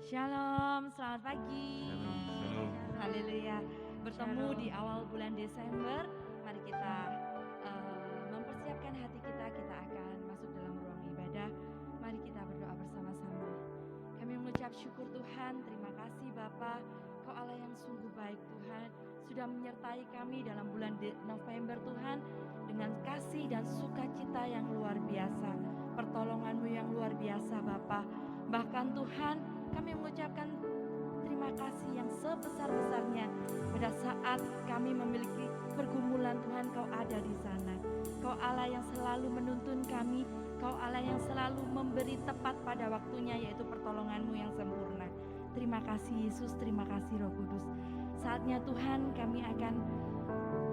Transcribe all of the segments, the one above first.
Shalom, selamat pagi. Shalom. Haleluya. Bertemu di awal bulan Desember, mari kita mempersiapkan hati kita. Kita akan masuk dalam ruang ibadah. Mari kita berdoa bersama-sama. Kami mengucap syukur Tuhan, terima kasih Bapa. Kau Allah yang sungguh baik Tuhan, sudah menyertai kami dalam bulan November Tuhan, dengan kasih dan sukacita yang luar biasa, pertolongan-Mu yang luar biasa Bapa. Bahkan Tuhan, kami mengucapkan terima kasih yang sebesar-besarnya pada saat kami memiliki pergumulan. Tuhan, Kau ada di sana. Kau Allah yang selalu menuntun kami. Kau Allah yang selalu memberi tepat pada waktunya, yaitu pertolongan-Mu yang sempurna. Terima kasih Yesus, terima kasih Roh Kudus. Saatnya Tuhan kami akan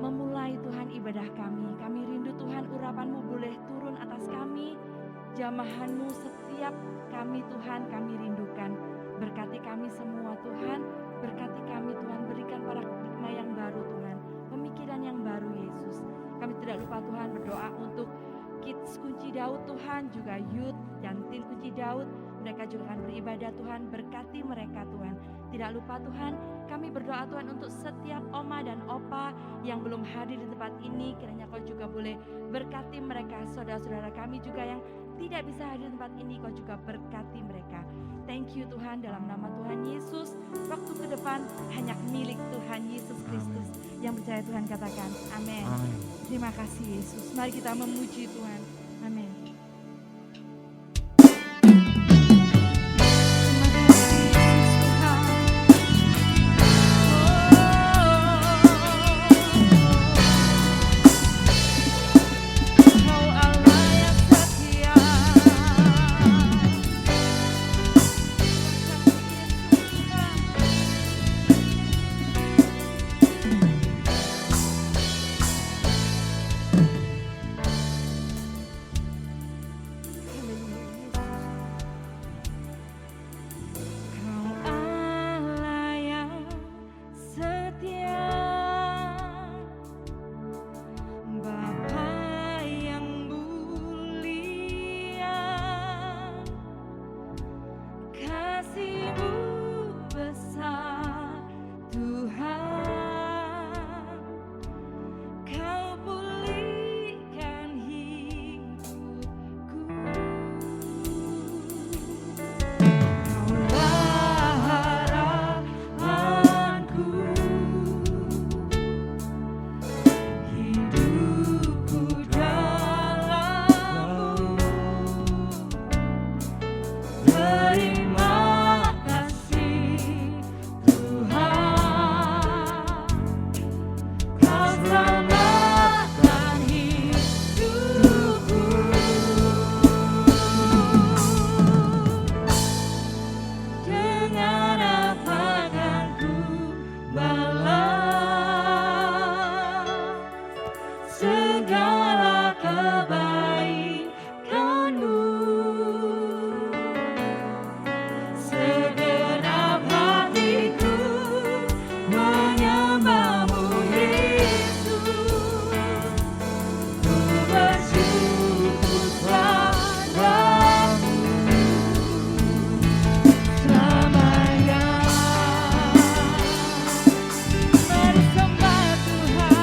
memulai Tuhan ibadah kami. Kami rindu Tuhan urapan-Mu boleh turun atas kami. Jamahan-Mu setiap kami Tuhan kami rindukan. Berkati kami semua Tuhan, berkati kami Tuhan, berikan paradigma yang baru Tuhan, pemikiran yang baru Yesus. Kami tidak lupa Tuhan berdoa untuk Kids Kunci Daud Tuhan, juga Youth dan Tim Kunci Daud. Mereka juga akan beribadah Tuhan, berkati mereka Tuhan. Tidak lupa Tuhan, kami berdoa Tuhan untuk setiap oma dan opa yang belum hadir di tempat ini. Kiranya Kau juga boleh berkati mereka, saudara-saudara kami juga yang tidak bisa hadir di tempat ini, Kau juga berkati mereka. Thank you Tuhan, dalam nama Tuhan Yesus. Waktu ke depan hanya milik Tuhan Yesus Kristus. Yang percaya Tuhan katakan amin. Terima kasih Yesus. Mari kita memuji Tuhan. Amin. Mari sembah Tuhan.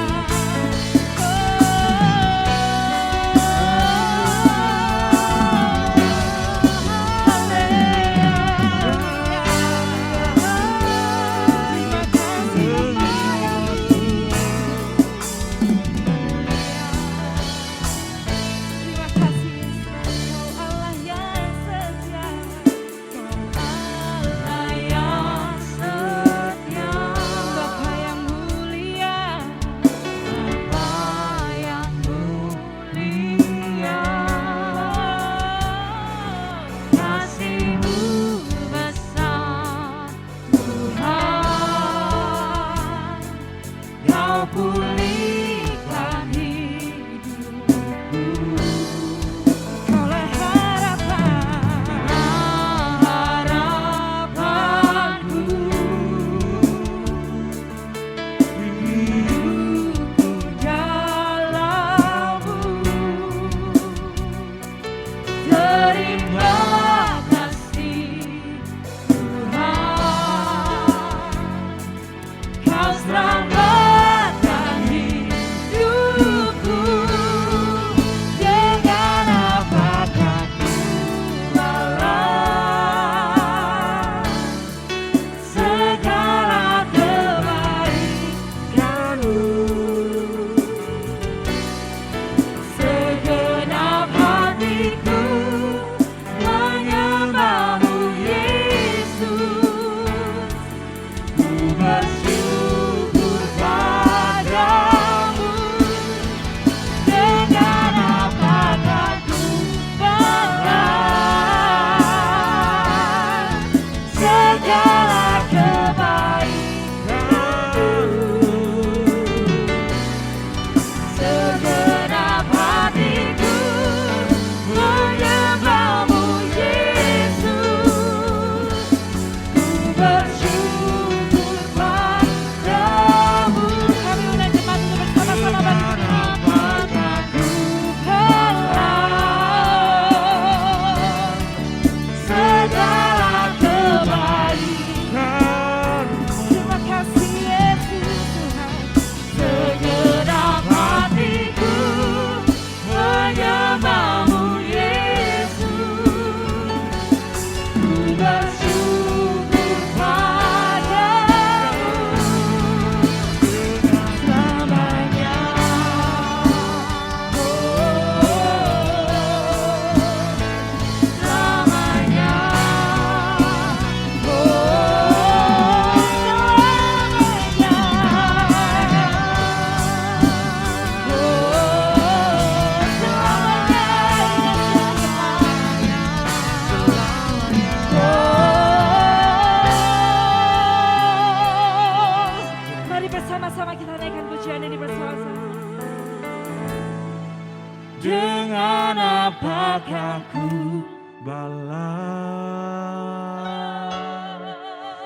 dengan apakah ku balas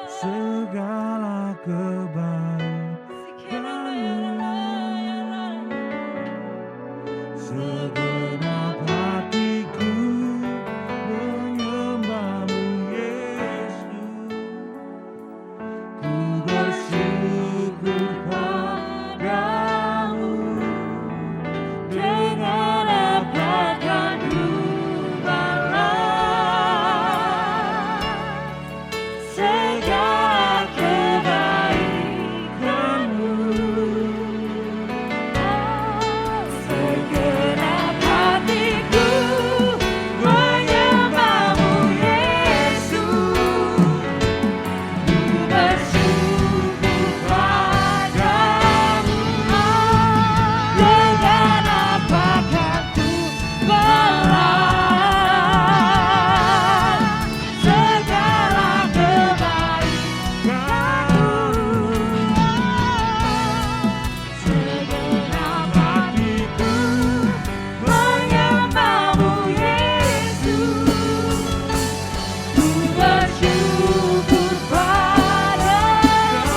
segala kebaikanmu. Segenap hatiku menyembahmu Yesus, ku bersyukur padamu. Dengan apakah ku balas segala kebaikanmu. Segenap hatiku menyembahmu Yesus, ku bersyukur padamu. Dengan apakah ku balas segala kebaikanmu. Segenap hatiku menyembahmu Yesus, ku bersyukur padamu.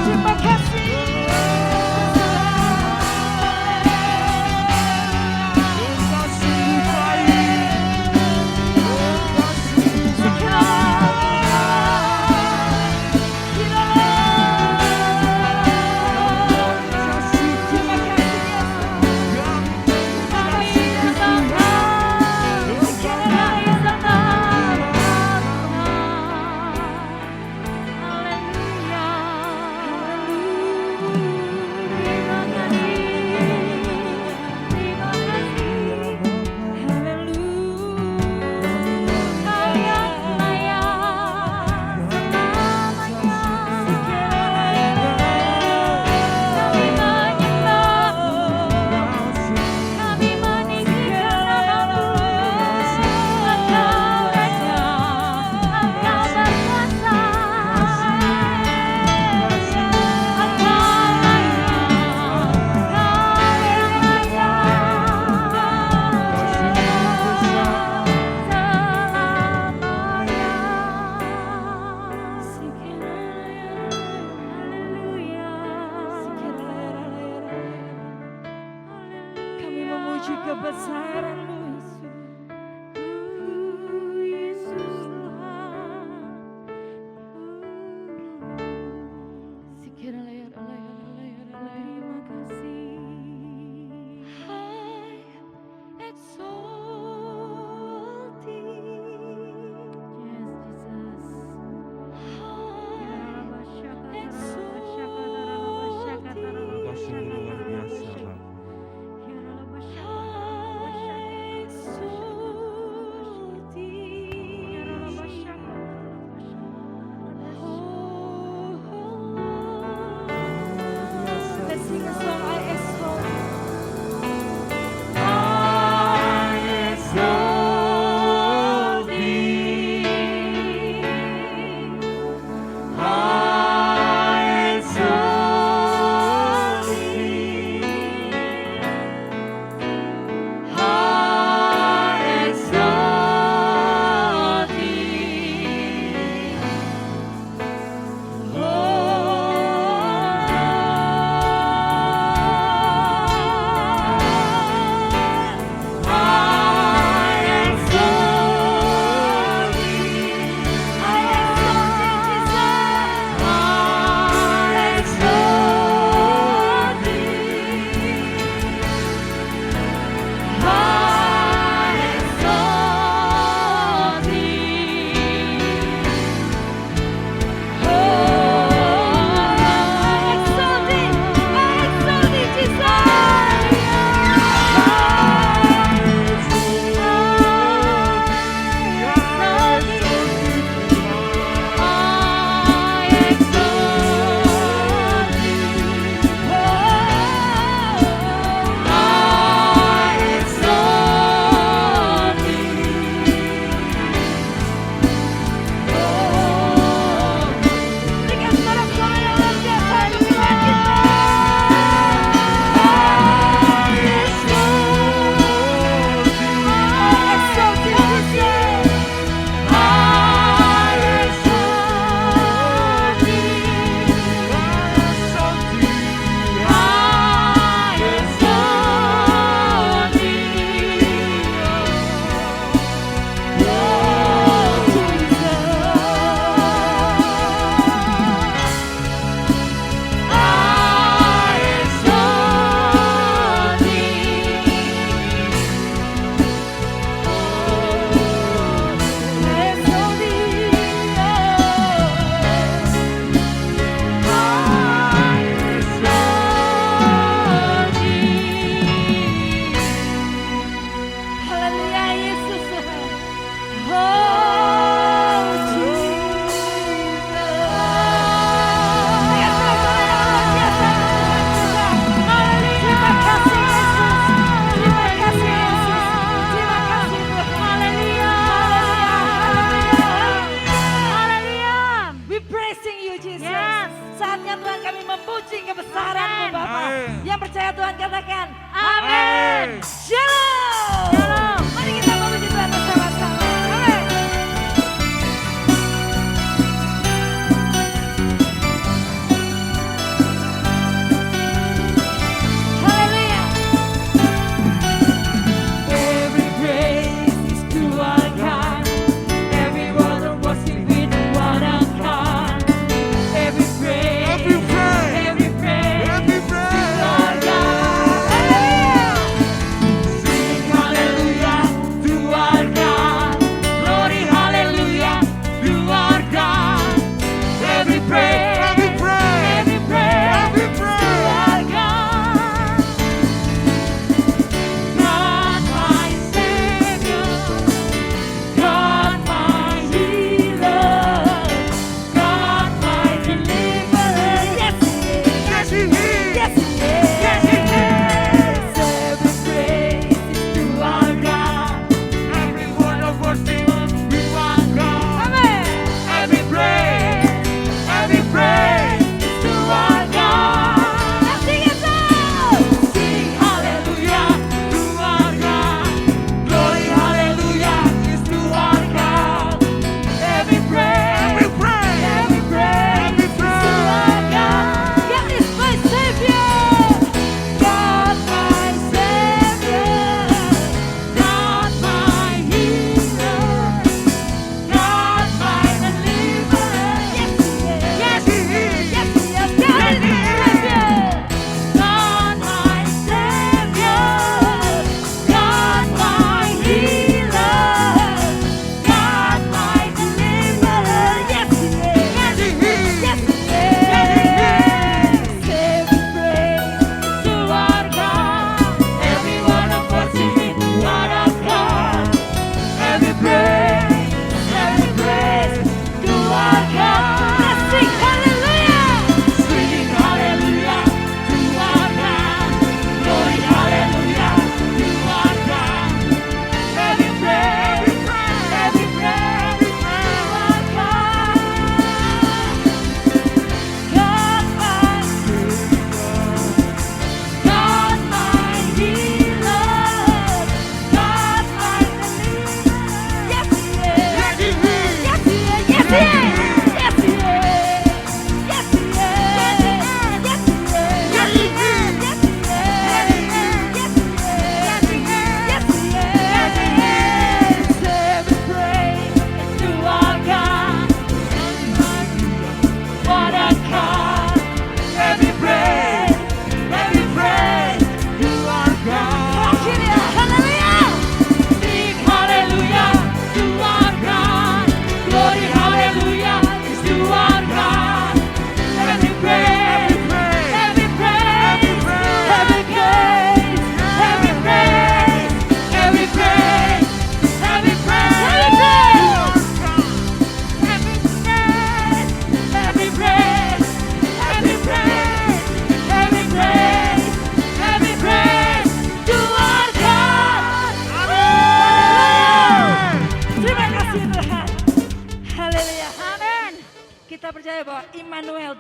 Terima kasih. Kami memuji kebesaran-Mu, Yesus Tuhan. Terima kasih. I exalt Thee. Sungguh luar biasa Bapa.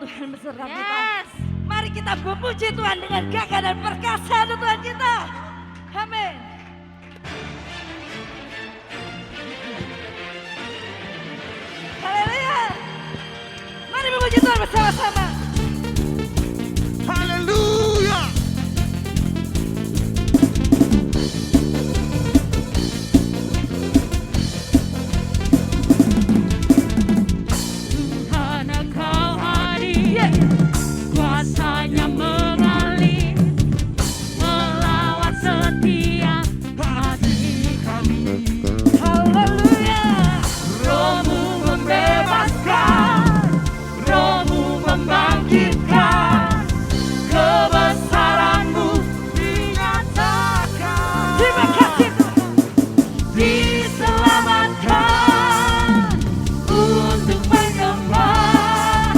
Tuhan beserta kita. Yes. Mari kita memuji Tuhan dengan gagah dan perkasa Tuhan kita. Amin. Haleluya. Mari memuji Tuhan bersama-sama. Haleluya. Tuhan Engkau hadir, kuasanya mengalir, melawat setiap hati kami. Haleluya. Roh-Mu membebaskan, Roh-Mu membangkitkan, kebesaran-Mu dinyatakan. Terima kasih Tuhan. Diselamatkan untuk menyembah,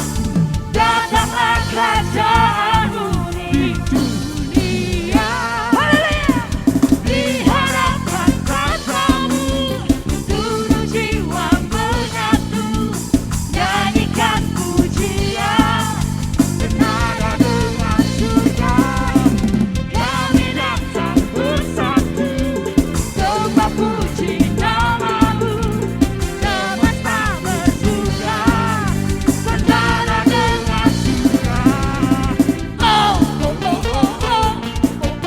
datanglah kerajaan-Mu di dunia. Haleluya. Diharapkan kata-Mu, seluruh jiwa menyatu, nyanyikan pujian, senada dengan surga. Kami datang bersatu, sembah puji nama-Mu, semesta bersuka, senada dengan surga. Oh, oh, oh, oh, oh, oh,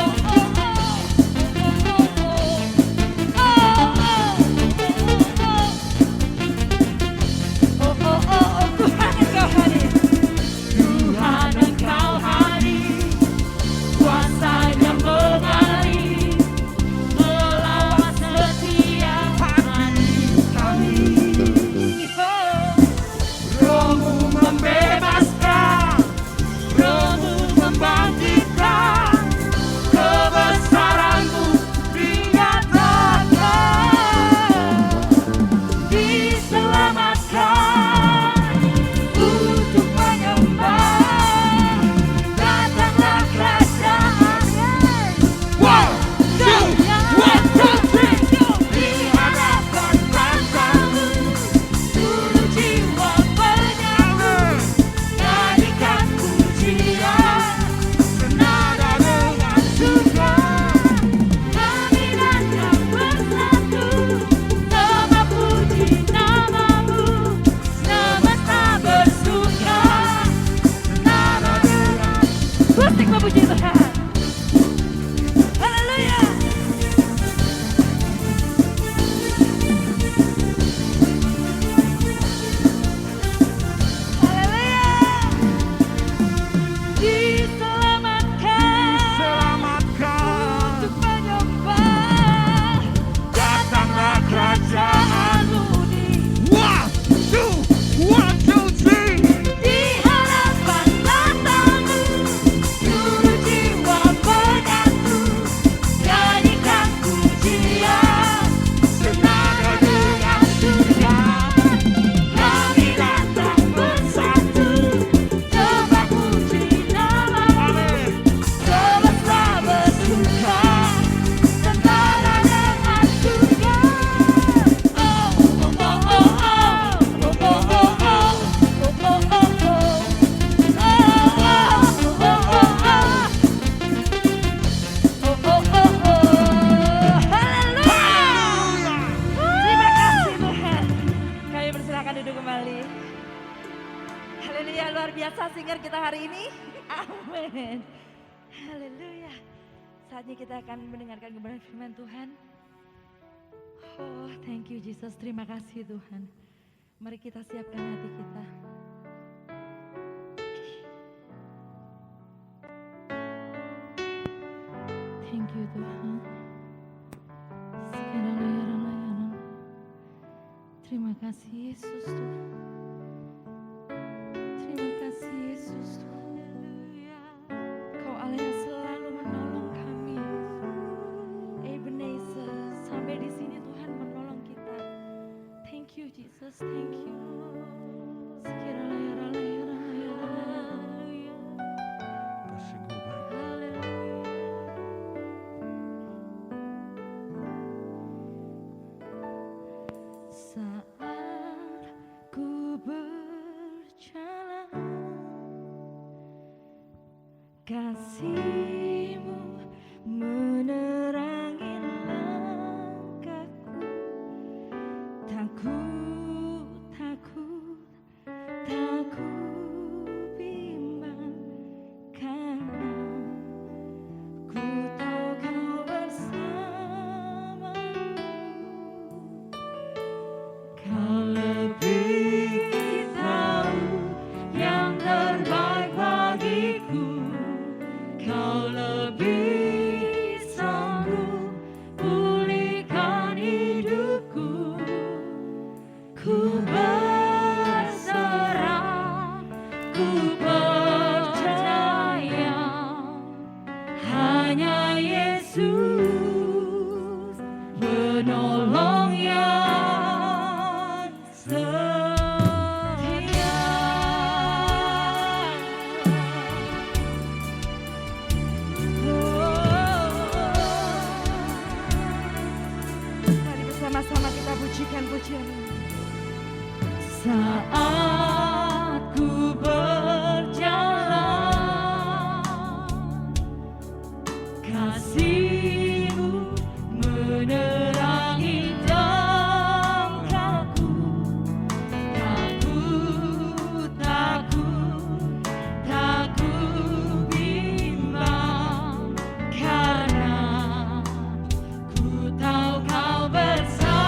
oh, oh, Tuhan Engkau hadir. Tuhan Engkau hadir, kuasanya mengalir, melawat setiap hati kami. Roh-Mu membebaskan, Roh-Mu membangkitkan, kebesaran-Mu dinyatakan. Diselamatkan untuk menyembah, datanglah kerajaan-Mu. One, two, one, two, three. Diharapkan kata-Mu, seluruh jiwa menyambut, nyanyikan pujian, senada dengan surga. Kami datang bersatu, sembah puji nama-Mu, semesta bersuka, senada dengan Musik memuji Tuhan. Haleluya. Haleluya. Diselamatkan Selamatkan, untuk menyembah, datanglah kerajaan-Mu. di One, two, three. diharapkan kata-Mu, seluruh jiwa menyatu, nyanyikan pujian, senada dengan surga. Kami datang bersatu, sembah puji nama-Mu, semesta bersuka, senada dengan surga. Oh, oh, oh, oh, oh, oh, oh, oh, oh, oh, oh, oh, oh. Haleluya. Terima kasih Tuhan. Kami persilakan duduk kembali. Haleluya, luar biasa singer kita hari ini. Amin. Haleluya. Saatnya kita akan mendengarkan kebenaran firman Tuhan. Oh, thank you Jesus. Terima kasih Tuhan. Mari kita siapkan hati kita. Thank you Tuhan. Segala layanan-layanan. Terima kasih Yesus Tuhan. Terima kasih Yesus Tuhan. Kau Allah yang selalu menolong kami. Ebenezer, sampai di sini Tuhan menolong kita. Thank you Jesus, thank you. Sekiranya layanan-layanan. Bersungguh baik. Saat ku berjalan Kasih-Mu menerangi langkahku. Takut, takut, takut bimbang, karena ku tahu Kau bersamaku. Kau lebih tahu yang terbaik bagiku. Kau lebih sanggup pulihkan hidupku. Ku berserah, ku percaya, hanya Yesus penolong yang setia. Mari bersama-sama kita pujikan pujian ini. Saat ku berjalan, kasih-Mu menerangi langkahku. Takut, takut, takut bimbang, karena ku tahu Kau bersamaku.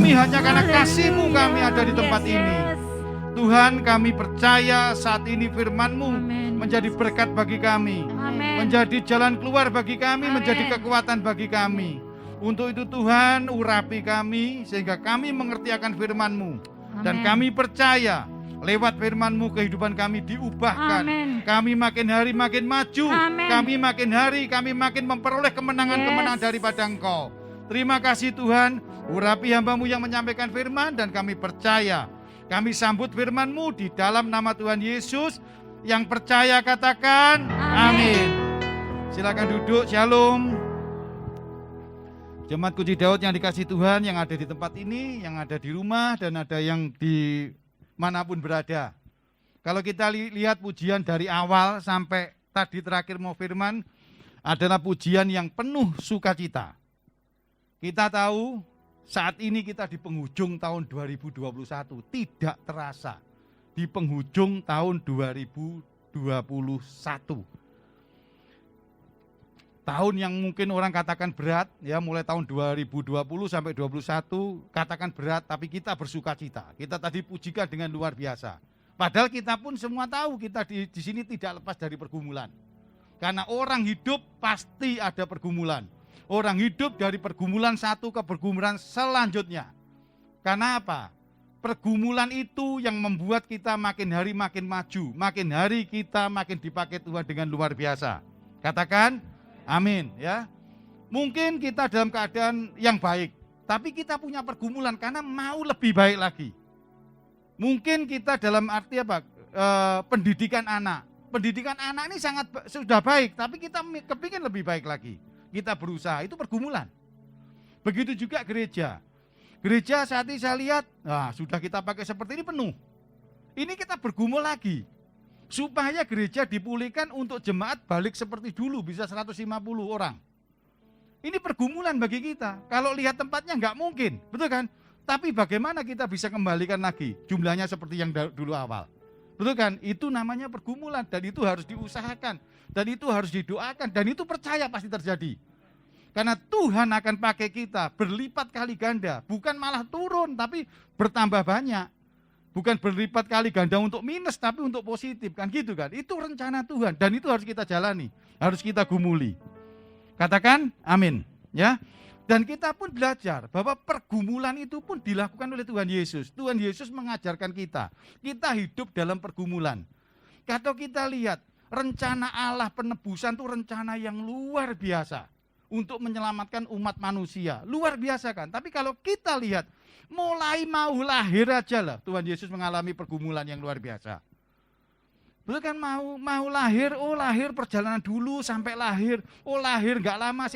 kami hanya karena kasih-Mu kami ada di tempat ini. Tuhan, kami percaya saat ini firman-Mu menjadi berkat bagi kami, menjadi jalan keluar bagi kami, menjadi kekuatan bagi kami. Untuk itu Tuhan, urapi kami sehingga kami mengerti akan firman-Mu. Dan kami percaya lewat firman-Mu kehidupan kami diubahkan. Kami makin hari makin maju. Kami makin hari kami makin memperoleh kemenangan-kemenangan daripada Engkau. Terima kasih Tuhan, urapi hamba-Mu yang menyampaikan firman dan kami percaya. Kami sambut firman-Mu di dalam nama Tuhan Yesus. Yang percaya katakan amin. Silakan duduk, shalom. Jemaat Kunci Daud yang dikasih Tuhan, yang ada di tempat ini, yang ada di rumah, dan ada yang di manapun berada. Kalau kita lihat pujian dari awal sampai tadi terakhir mau firman, adalah pujian yang penuh sukacita. Kita tahu saat ini kita di penghujung tahun 2021, tidak terasa di penghujung tahun 2021. Tahun yang mungkin orang katakan berat, ya mulai tahun 2020 sampai 2021 katakan berat, tapi kita bersukacita. Kita tadi pujikan dengan luar biasa. Padahal kita pun semua tahu kita di sini tidak lepas dari pergumulan. Karena orang hidup pasti ada pergumulan. Orang hidup dari pergumulan satu ke pergumulan selanjutnya. Karena apa? Pergumulan itu yang membuat kita makin hari makin maju. Makin hari kita makin dipakai Tuhan dengan luar biasa. Katakan amin ya. Mungkin kita dalam keadaan yang baik, tapi kita punya pergumulan karena mau lebih baik lagi. Mungkin kita dalam arti apa? Pendidikan anak. Pendidikan anak ini sudah baik, tapi kita kepingin lebih baik lagi. Kita berusaha, itu pergumulan. Begitu juga gereja. Gereja saat ini saya lihat, sudah kita pakai seperti ini penuh. Ini kita bergumul lagi. Supaya gereja dipulihkan untuk jemaat balik seperti dulu, bisa 150 orang. Ini pergumulan bagi kita. Kalau lihat tempatnya nggak mungkin, betul kan? Tapi bagaimana kita bisa kembalikan lagi jumlahnya seperti yang dulu awal. Betul kan? Itu namanya pergumulan dan itu harus diusahakan. Dan itu harus didoakan dan itu percaya pasti terjadi. Karena Tuhan akan pakai kita berlipat kali ganda. Bukan malah turun tapi bertambah banyak. Bukan berlipat kali ganda untuk minus tapi untuk positif. Kan gitu kan? Itu rencana Tuhan dan itu harus kita jalani. Harus kita gumuli. Katakan amin. Ya. Dan kita pun belajar bahwa pergumulan itu pun dilakukan oleh Tuhan Yesus. Tuhan Yesus mengajarkan kita. Kita hidup dalam pergumulan. Kalau kita lihat rencana Allah penebusan itu rencana yang luar biasa untuk menyelamatkan umat manusia. Luar biasa kan? Tapi kalau kita lihat mulai mau lahir aja lah Tuhan Yesus mengalami pergumulan yang luar biasa. Betul kan mau lahir, lahir perjalanan dulu sampai lahir. Lahir enggak lama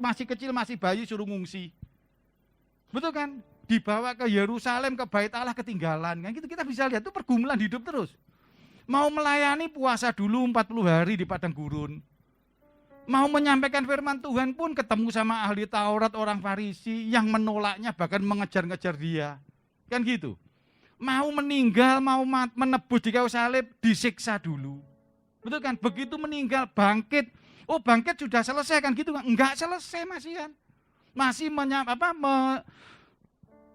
masih kecil masih bayi suruh ngungsi. Betul kan? Dibawa ke Yerusalem ke Bait Allah ketinggalan. Kan gitu kita bisa lihat itu pergumulan hidup terus. Mau melayani puasa dulu 40 hari di padang gurun. Mau menyampaikan firman Tuhan pun ketemu sama ahli Taurat orang Farisi yang menolaknya bahkan mengejar-ngejar dia. Kan gitu. Mau meninggal, mau menebus di kayu salib disiksa dulu. Betul kan? Begitu meninggal bangkit. Bangkit sudah selesai kan gitu kan? Enggak selesai masih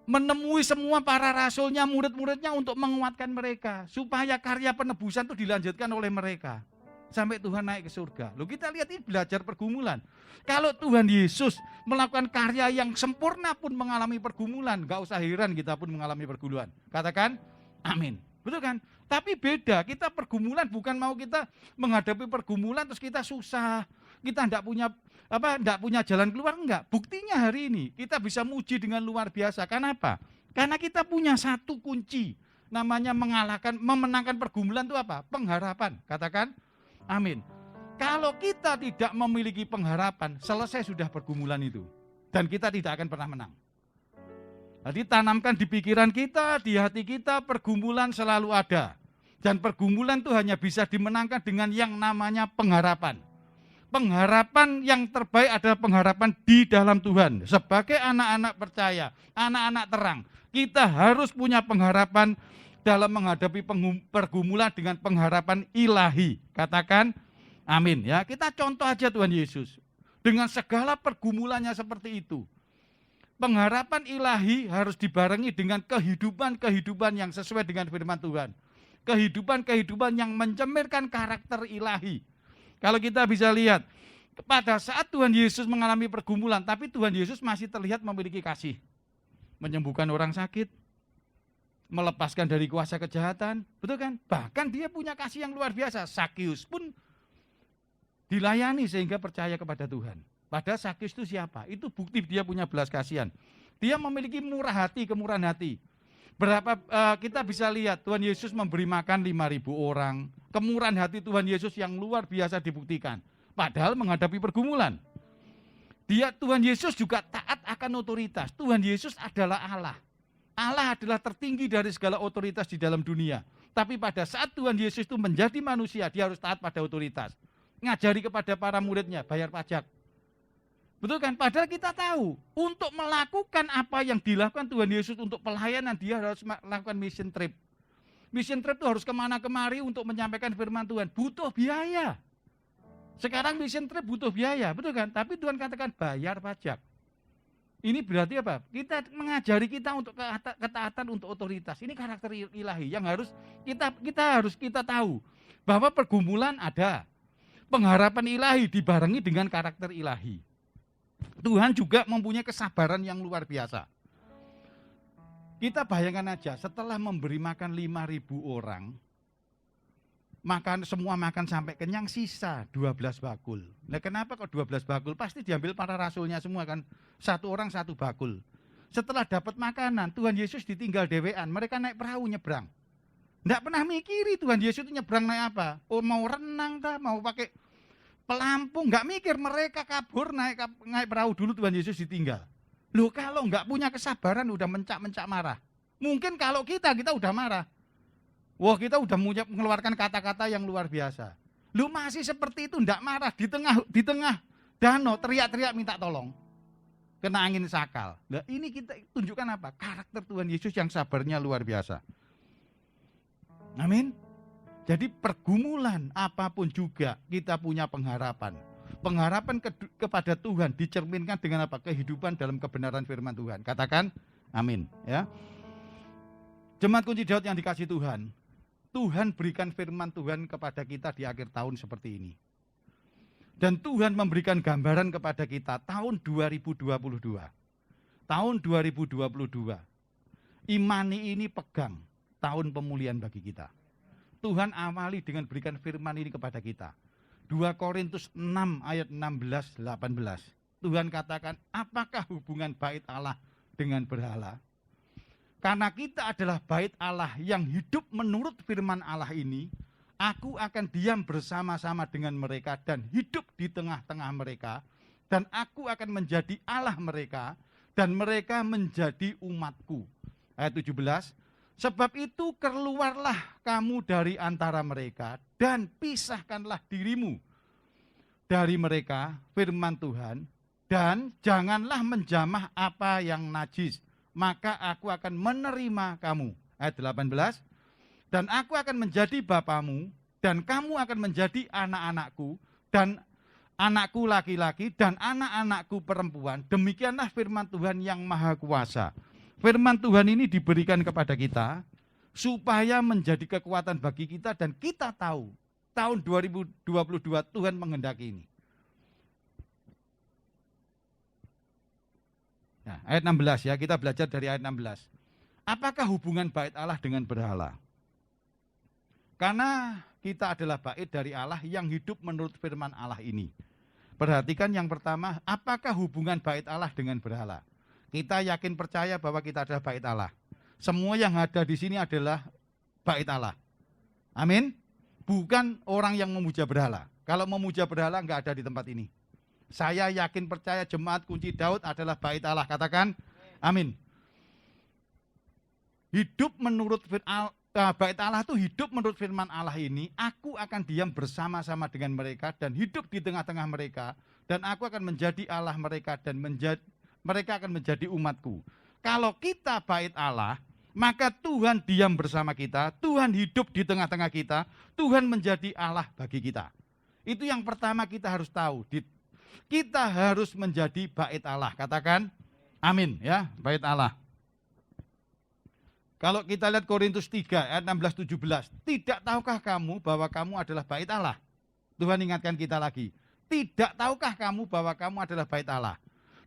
menemui semua para rasulnya, murid-muridnya untuk menguatkan mereka. Supaya karya penebusan itu dilanjutkan oleh mereka. Sampai Tuhan naik ke surga. Loh kita lihat ini belajar pergumulan. Kalau Tuhan Yesus melakukan karya yang sempurna pun mengalami pergumulan. Gak usah heran kita pun mengalami pergumulan. Katakan amin. Betul kan? Tapi beda, kita pergumulan bukan mau kita menghadapi pergumulan terus kita susah. Kita enggak punya jalan keluar, enggak. Buktinya hari ini kita bisa muji dengan luar biasa. Kenapa? Karena kita punya satu kunci. Namanya memenangkan pergumulan itu apa? Pengharapan. Katakan amin. Kalau kita tidak memiliki pengharapan, selesai sudah pergumulan itu. Dan kita tidak akan pernah menang. Jadi tanamkan di pikiran kita, di hati kita, pergumulan selalu ada. Dan pergumulan itu hanya bisa dimenangkan dengan yang namanya pengharapan. Pengharapan yang terbaik adalah pengharapan di dalam Tuhan. Sebagai anak-anak percaya, anak-anak terang, kita harus punya pengharapan dalam menghadapi pergumulan dengan pengharapan ilahi. Katakan amin ya. Kita contoh aja Tuhan Yesus. Dengan segala pergumulannya seperti itu. Pengharapan ilahi harus dibarengi dengan kehidupan-kehidupan yang sesuai dengan firman Tuhan. Kehidupan-kehidupan yang mencerminkan karakter ilahi. Kalau kita bisa lihat, pada saat Tuhan Yesus mengalami pergumulan, tapi Tuhan Yesus masih terlihat memiliki kasih. Menyembuhkan orang sakit, melepaskan dari kuasa kejahatan, betul kan? Bahkan dia punya kasih yang luar biasa. Sakius pun dilayani sehingga percaya kepada Tuhan. Padahal Sakius itu siapa? Itu bukti dia punya belas kasihan. Dia memiliki murah hati, kemurahan hati. Berapa kita bisa lihat Tuhan Yesus memberi makan 5.000 orang. Kemurahan hati Tuhan Yesus yang luar biasa dibuktikan. Padahal menghadapi pergumulan. Tuhan Yesus juga taat akan otoritas. Tuhan Yesus adalah Allah. Allah adalah tertinggi dari segala otoritas di dalam dunia. Tapi pada saat Tuhan Yesus itu menjadi manusia, dia harus taat pada otoritas. Ngajari kepada para muridnya, bayar pajak. Betul kan? Padahal kita tahu, untuk melakukan apa yang dilakukan Tuhan Yesus untuk pelayanan, dia harus melakukan mission trip. Mission trip itu harus kemana-kemari untuk menyampaikan firman Tuhan. Butuh biaya. Sekarang mission trip butuh biaya, betul kan? Tapi Tuhan katakan bayar pajak. Ini berarti apa? Kita mengajari kita untuk ketaatan untuk otoritas. Ini karakter ilahi yang harus kita tahu. Bahwa pergumulan ada. Pengharapan ilahi dibarengi dengan karakter ilahi. Tuhan juga mempunyai kesabaran yang luar biasa. Kita bayangkan aja, setelah memberi makan 5.000 orang, semua makan sampai kenyang, sisa 12 bakul. Nah, kenapa kok 12 bakul? Pasti diambil para rasulnya semua kan, satu orang satu bakul. Setelah dapat makanan, Tuhan Yesus ditinggal dewean, mereka naik perahu nyebrang. Nggak pernah mikiri Tuhan Yesus itu nyebrang naik apa? Oh, mau renang kah? Mau pakai pelampung? Nggak mikir, mereka kabur naik perahu dulu, Tuhan Yesus ditinggal. Loh, kalau nggak punya kesabaran udah mencak-mencak marah. Mungkin kalau kita udah marah. Wah, kita udah mengeluarkan kata-kata yang luar biasa. Lu masih seperti itu, nggak marah di tengah danau teriak-teriak minta tolong. Kena angin sakal. Nah, ini kita tunjukkan apa? Karakter Tuhan Yesus yang sabarnya luar biasa. Amin. Jadi pergumulan apapun juga kita punya pengharapan. Pengharapan kepada Tuhan dicerminkan dengan apa? Kehidupan dalam kebenaran firman Tuhan. Katakan amin. Ya. Jemaat kunci Daud yang dikasih Tuhan. Tuhan berikan firman Tuhan kepada kita di akhir tahun seperti ini. Dan Tuhan memberikan gambaran kepada kita tahun 2022. Tahun 2022. Imani ini pegang tahun pemulihan bagi kita. Tuhan awali dengan berikan firman ini kepada kita. 2 Korintus 6 ayat 16-18. Tuhan katakan, apakah hubungan bait Allah dengan berhala? Karena kita adalah bait Allah yang hidup menurut firman Allah ini, aku akan diam bersama-sama dengan mereka dan hidup di tengah-tengah mereka, dan aku akan menjadi Allah mereka, dan mereka menjadi umatku. Ayat 17, sebab itu keluarlah kamu dari antara mereka dan pisahkanlah dirimu dari mereka, firman Tuhan, dan janganlah menjamah apa yang najis, maka aku akan menerima kamu. Ayat 18, dan aku akan menjadi bapamu, dan kamu akan menjadi anak-anakku, dan anakku laki-laki, dan anak-anakku perempuan. Demikianlah firman Tuhan yang maha kuasa. Firman Tuhan ini diberikan kepada kita supaya menjadi kekuatan bagi kita dan kita tahu tahun 2022 Tuhan menghendaki ini. Nah, ayat 16 ya, kita belajar dari ayat 16. Apakah hubungan bait Allah dengan berhala? Karena kita adalah bait dari Allah yang hidup menurut firman Allah ini. Perhatikan yang pertama, apakah hubungan bait Allah dengan berhala? Kita yakin percaya bahwa kita adalah bait Allah. Semua yang ada di sini adalah bait Allah. Amin. Bukan orang yang memuja berhala. Kalau memuja berhala enggak ada di tempat ini. Saya yakin percaya jemaat kunci Daud adalah bait Allah. Katakan amin. Hidup menurut bait Allah itu hidup menurut firman Allah ini. Aku akan diam bersama-sama dengan mereka dan hidup di tengah-tengah mereka. Dan aku akan menjadi Allah mereka dan mereka akan menjadi umatku. Kalau kita bait Allah, maka Tuhan diam bersama kita, Tuhan hidup di tengah-tengah kita, Tuhan menjadi Allah bagi kita. Itu yang pertama kita harus tahu. Kita harus menjadi bait Allah. Katakan Amin ya, bait Allah. Kalau kita lihat Korintus 3 ayat 16-17, tidak tahukah kamu bahwa kamu adalah bait Allah? Tuhan ingatkan kita lagi. Tidak tahukah kamu bahwa kamu adalah bait Allah?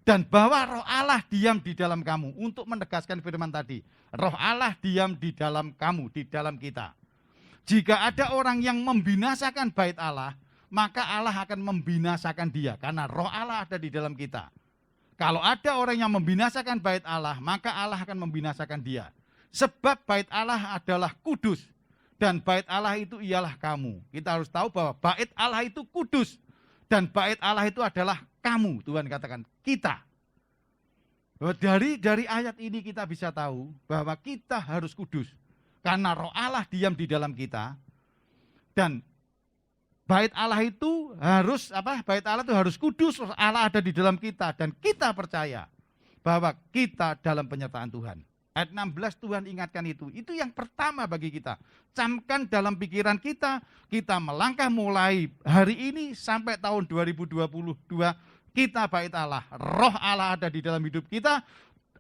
Dan bahwa roh Allah diam di dalam kamu. Untuk menegaskan firman tadi. Roh Allah diam di dalam kamu, di dalam kita. Jika ada orang yang membinasakan bait Allah, maka Allah akan membinasakan dia. Karena roh Allah ada di dalam kita. Kalau ada orang yang membinasakan bait Allah, maka Allah akan membinasakan dia. Sebab bait Allah adalah kudus. Dan bait Allah itu ialah kamu. Kita harus tahu bahwa bait Allah itu kudus. Dan bait Allah itu adalah kamu. Tuhan katakan kita. Dari ayat ini kita bisa tahu bahwa kita harus kudus. Karena roh Allah diam di dalam kita. Dan bait Allah itu harus Bait Allah itu harus kudus, roh Allah ada di dalam kita dan kita percaya bahwa kita dalam penyertaan Tuhan. Ayat 16 Tuhan ingatkan itu. Itu yang pertama bagi kita. Camkan dalam pikiran kita melangkah mulai hari ini sampai tahun 2022, kita bait Allah. Roh Allah ada di dalam hidup kita.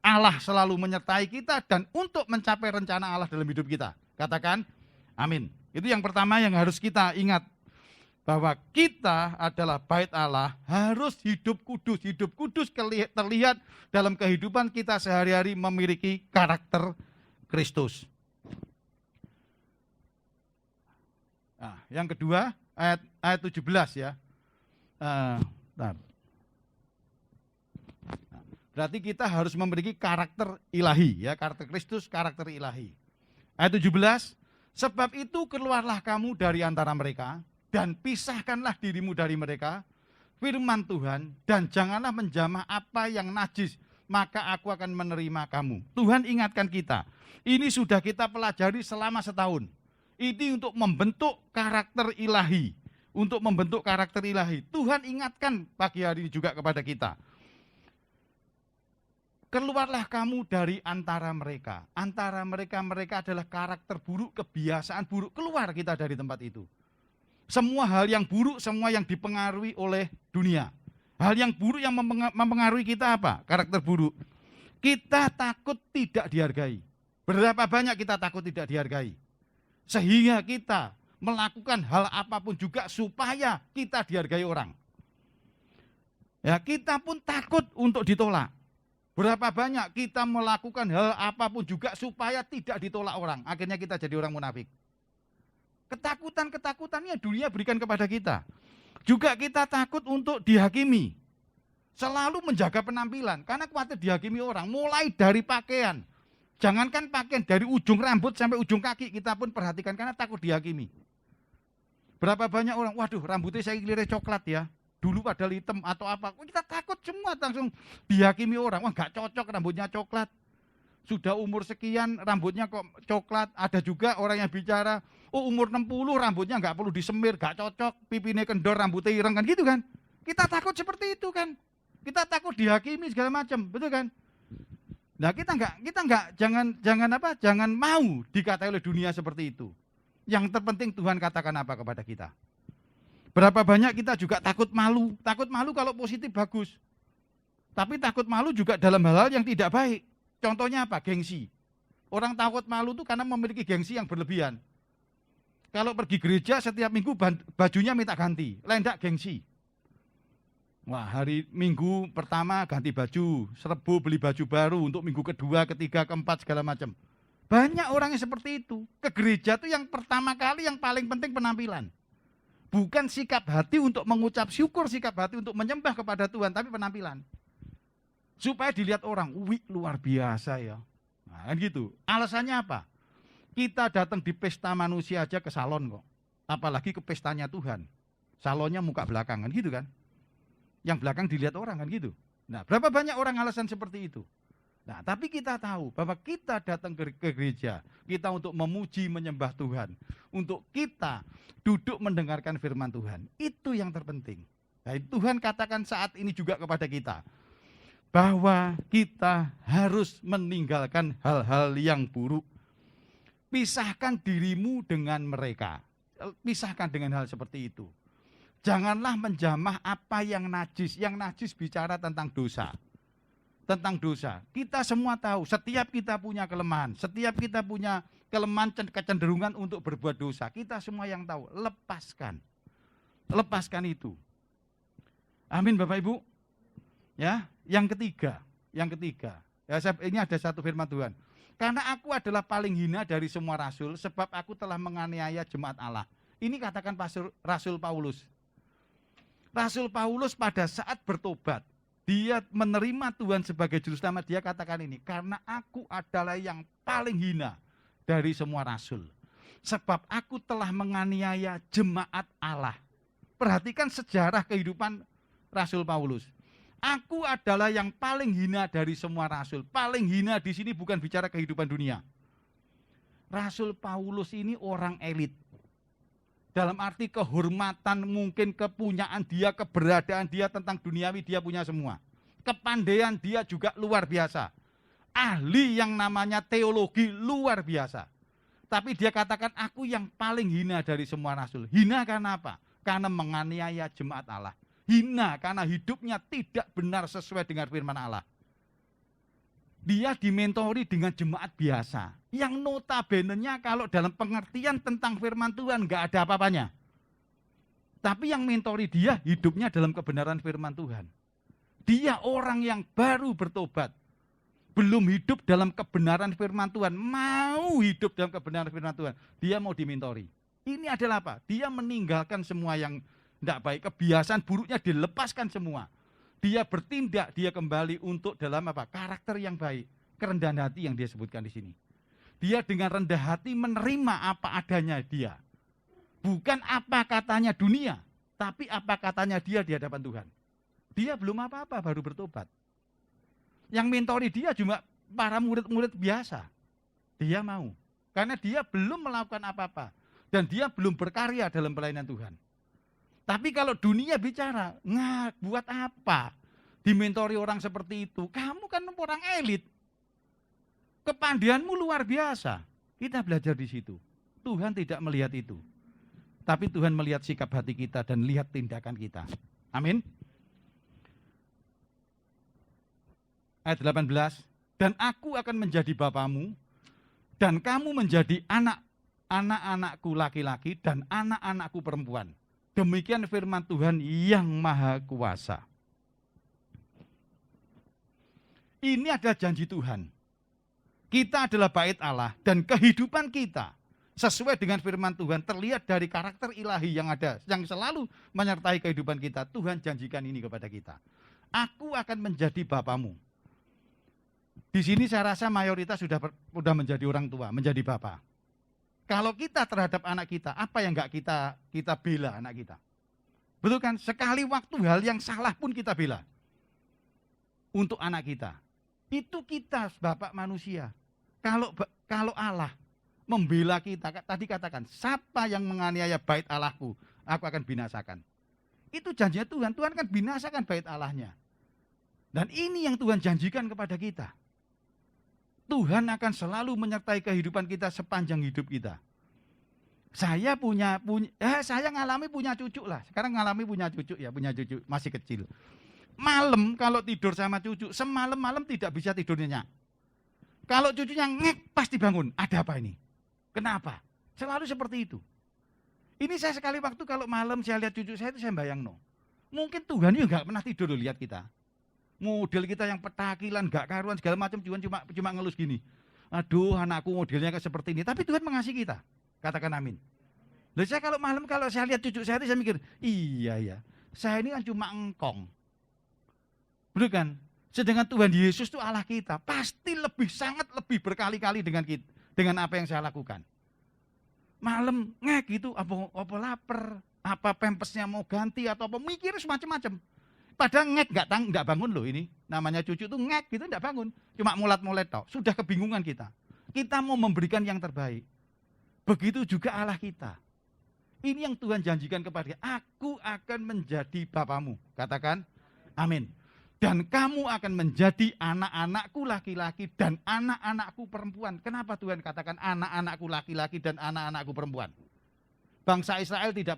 Allah selalu menyertai kita dan untuk mencapai rencana Allah dalam hidup kita. Katakan amin. Itu yang pertama yang harus kita ingat. Bahwa kita adalah bait Allah, harus hidup kudus. Hidup kudus terlihat dalam kehidupan kita sehari-hari memiliki karakter Kristus. Nah, yang kedua, ayat 17 ya. Berarti kita harus memiliki karakter ilahi, ya, karakter Kristus, karakter ilahi. Ayat 17, sebab itu keluarlah kamu dari antara mereka, dan pisahkanlah dirimu dari mereka, firman Tuhan, dan janganlah menjamah apa yang najis, maka aku akan menerima kamu. Tuhan ingatkan kita, ini sudah kita pelajari selama setahun. Ini untuk membentuk karakter ilahi. Untuk membentuk karakter ilahi. Tuhan ingatkan pagi hari ini juga kepada kita. Keluarlah kamu dari antara mereka. Antara mereka adalah karakter buruk, kebiasaan buruk. Keluar kita dari tempat itu. Semua hal yang buruk, semua yang dipengaruhi oleh dunia. Hal yang buruk yang mempengaruhi kita apa? Karakter buruk. Kita takut tidak dihargai. Berapa banyak kita takut tidak dihargai? Sehingga kita melakukan hal apapun juga supaya kita dihargai orang. Ya, kita pun takut untuk ditolak. Berapa banyak kita melakukan hal apapun juga supaya tidak ditolak orang. Akhirnya kita jadi orang munafik. Ketakutan-ketakutannya dunia berikan kepada kita. Juga kita takut untuk dihakimi. Selalu menjaga penampilan. Karena khawatir dihakimi orang. Mulai dari pakaian. Jangankan pakaian dari ujung rambut sampai ujung kaki. Kita pun perhatikan karena takut dihakimi. Berapa banyak orang, waduh rambutnya saya keliru coklat ya. Dulu padahal hitam atau apa. Kita takut semua langsung dihakimi orang. Wah gak cocok rambutnya coklat. Sudah umur sekian rambutnya kok coklat. Ada juga orang yang bicara, oh umur 60 rambutnya nggak perlu disemir, nggak cocok, pipinya kendor, rambutnya ireng kan gitu kan. Kita takut seperti itu kan. Kita takut dihakimi segala macam, betul kan? Nah kita nggak jangan mau dikatai oleh dunia seperti itu. Yang terpenting Tuhan katakan apa kepada kita. Berapa banyak kita juga takut malu kalau positif bagus. Tapi takut malu juga dalam hal-hal yang tidak baik. Contohnya apa? Gengsi. Orang takut malu itu karena memiliki gengsi yang berlebihan. Kalau pergi gereja setiap minggu bajunya minta ganti, lendak gengsi. Wah hari minggu pertama ganti baju, serbu beli baju baru untuk minggu kedua, ketiga, keempat segala macam. Banyak orang yang seperti itu. Ke gereja itu yang pertama kali yang paling penting penampilan. Bukan sikap hati untuk mengucap syukur, sikap hati untuk menyembah kepada Tuhan, tapi penampilan. Supaya dilihat orang, wih luar biasa ya. Nah, kan gitu. Alasannya apa? Kita datang di pesta manusia aja ke salon kok. Apalagi ke pestanya Tuhan. Salonnya muka belakang kan gitu kan. Yang belakang dilihat orang kan gitu. Nah berapa banyak orang alasan seperti itu. Nah tapi kita tahu bahwa kita datang ke gereja. Kita untuk memuji menyembah Tuhan. Untuk kita duduk mendengarkan firman Tuhan. Itu yang terpenting. Nah, Tuhan katakan saat ini juga kepada kita. Bahwa kita harus meninggalkan hal-hal yang buruk. Pisahkan dirimu dengan mereka. Pisahkan dengan hal seperti itu. Janganlah menjamah apa yang najis. Yang najis bicara tentang dosa. tentang dosa. Kita semua tahu, setiap kita punya kelemahan, setiap kita punya kelemahan kecenderungan untuk berbuat dosa. Kita semua yang tahu, lepaskan. Lepaskan itu. Amin Bapak Ibu. Ya, yang ketiga. Ya, ini ada satu firman Tuhan. Karena aku adalah paling hina dari semua rasul, sebab aku telah menganiaya jemaat Allah. Ini katakan Rasul Paulus. Rasul Paulus pada saat bertobat, dia menerima Tuhan sebagai juru selamat, dia katakan ini, karena aku adalah yang paling hina dari semua rasul. Sebab aku telah menganiaya jemaat Allah. Perhatikan sejarah kehidupan Rasul Paulus. Aku adalah yang paling hina dari semua rasul. Paling hina di sini bukan bicara kehidupan dunia. Rasul Paulus ini orang elit. Dalam arti kehormatan, mungkin kepunyaan dia, keberadaan dia tentang duniawi, dia punya semua. Kepandaian dia juga luar biasa. Ahli yang namanya teologi luar biasa. Tapi dia katakan, aku yang paling hina dari semua rasul. Hina karena apa? Karena menganiaya jemaat Allah. Hina karena hidupnya tidak benar sesuai dengan firman Allah. Dia dimentori dengan jemaat biasa. Yang notabene-nya kalau dalam pengertian tentang firman Tuhan nggak ada apa-apanya. Tapi yang mentori dia hidupnya dalam kebenaran firman Tuhan. Dia orang yang baru bertobat. Belum hidup dalam kebenaran firman Tuhan. Mau hidup dalam kebenaran firman Tuhan. Dia mau dimentori. Ini adalah apa? Dia meninggalkan semua yang tidak baik. Kebiasaan buruknya dilepaskan semua. Dia bertindak, dia kembali untuk dalam apa? Karakter yang baik. Kerendahan hati yang dia sebutkan di sini. Dia dengan rendah hati menerima apa adanya dia. Bukan apa katanya dunia, tapi apa katanya dia di hadapan Tuhan. Dia belum apa-apa, baru bertobat. Yang mentori dia cuma para murid-murid biasa. Dia mau. Karena dia belum melakukan apa-apa. Dan dia belum berkarya dalam pelayanan Tuhan. Tapi kalau dunia bicara, buat apa? Dimentori orang seperti itu. Kamu kan orang elit. Kepandaianmu luar biasa. Kita belajar di situ. Tuhan tidak melihat itu. Tapi Tuhan melihat sikap hati kita dan lihat tindakan kita. Amin. Ayat 18. Dan aku akan menjadi bapamu, dan kamu menjadi anak-anakku laki-laki dan anak-anakku perempuan. Demikian firman Tuhan yang Maha Kuasa. Ini adalah janji Tuhan. Kita adalah bait Allah dan kehidupan kita sesuai dengan firman Tuhan terlihat dari karakter ilahi yang ada, yang selalu menyertai kehidupan kita. Tuhan janjikan ini kepada kita. Aku akan menjadi bapamu. Di sini saya rasa mayoritas sudah menjadi orang tua, menjadi bapa. Kalau kita terhadap anak kita, apa yang enggak kita bela anak kita? Betul kan? Sekali waktu hal yang salah pun kita bela. Untuk anak kita. Itu kita bapak manusia. Kalau Allah membela kita, tadi katakan, siapa yang menganiaya bait Allahku, aku akan binasakan. Itu janjinya Tuhan, Tuhan akan binasakan bait Allahnya. Dan ini yang Tuhan janjikan kepada kita. Tuhan akan selalu menyertai kehidupan kita sepanjang hidup kita. Saya ngalami punya cucu lah. Sekarang ngalami punya cucu masih kecil. Malam kalau tidur sama cucu, semalam-malam tidak bisa tidur nyenyak. Kalau cucunya ngek pasti bangun. Ada apa ini? Kenapa? Selalu seperti itu. Ini saya sekali waktu kalau malam saya lihat cucu saya itu saya bayang mungkin Tuhan juga nggak pernah tidur lihat kita. Model kita yang petakilan, gak karuan segala macam, Tuhan cuma ngelus gini. Aduh, anakku modelnya kayak seperti ini. Tapi Tuhan mengasihi kita. Katakan amin. Lalu saya kalau malam kalau saya lihat cucu saya itu saya mikir, iya ya, saya ini kan cuma engkong. Betul kan? Sedangkan Tuhan Yesus itu Allah kita, pasti sangat lebih berkali-kali dengan apa yang saya lakukan. Malam ngek gitu, apa lapar, apa pempesnya mau ganti atau apa, mikir semacam-macam. Padahal ngek enggak bangun loh ini. Namanya cucu tuh ngek gitu enggak bangun. Cuma mulat-mulet toh. Sudah kebingungan kita. Kita mau memberikan yang terbaik. Begitu juga Allah kita. Ini yang Tuhan janjikan kepada dia. Aku akan menjadi bapamu. Katakan amin. Dan kamu akan menjadi anak-anakku laki-laki dan anak-anakku perempuan. Kenapa Tuhan katakan anak-anakku laki-laki dan anak-anakku perempuan? Bangsa Israel tidak